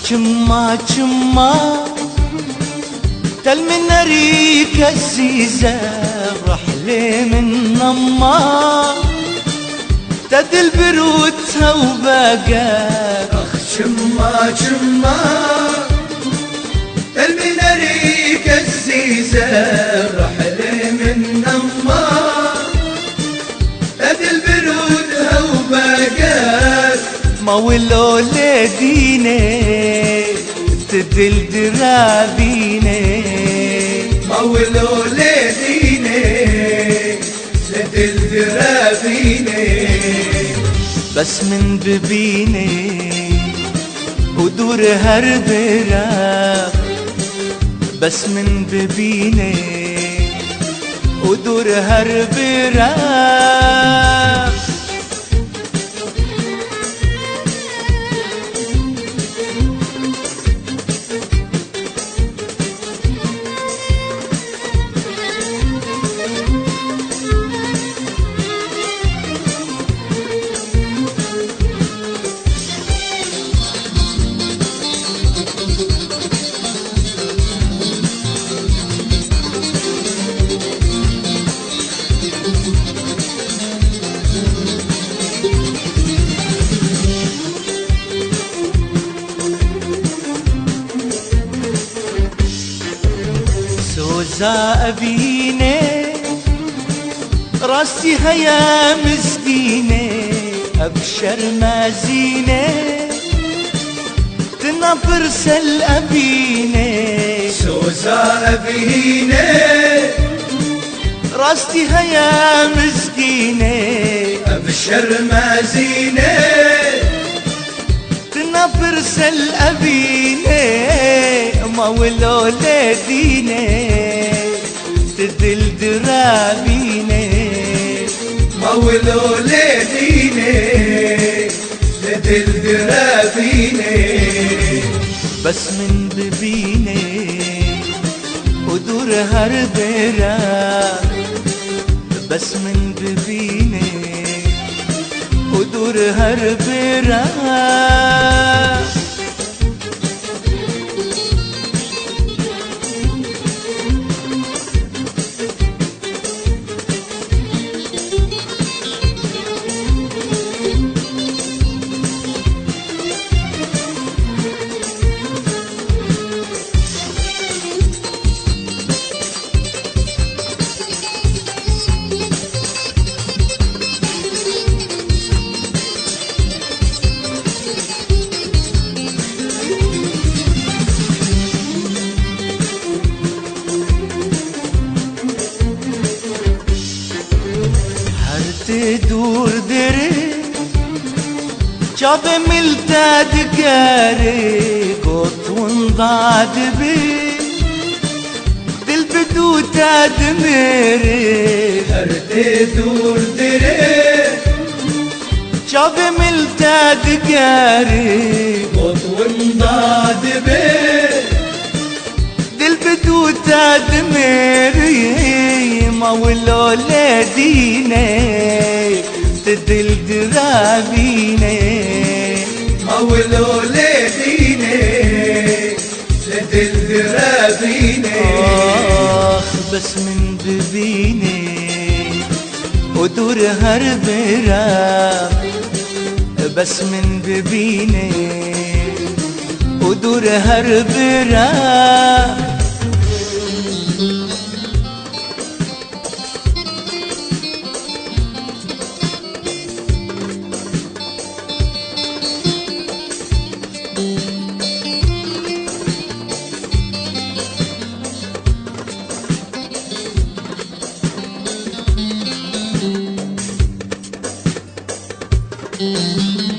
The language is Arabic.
كما تل من ريك الزيزة رحلة من نما تدل بروتها وبقى كما تل من ريك الزيزة رحلة من نما تدل بروتها وبقى ما ولو لديني تدل درابيني ما ولو لديني تدل درابيني بس من ببيني ودور هربرا بس من ببيني ودور هربرا سوزا أبيني راسي هيا مسكينة أبشر مازينة تنفر سل أبيني سوزا أبيني راسي هيا مسكينة أبشر مازينة تنفر سل أبيني ما ولو لديني تدل درابيني ما ولو لديني تدل درابيني بس من ببيني ودور هربرا بس من ببيني ودور هربرا تدور دري جاب ملتا دقاري قط ونضاد بي دل بدو تادميري تدور دري جاب ملتا دقاري قط ونضاد بي دل بدو تادميري ما ولو لديني تدل درابيني ما ولو لديني تدل درابيني بس من ببيني ودور هربرا بس من ببيني ودور هربرا Mm-hmm.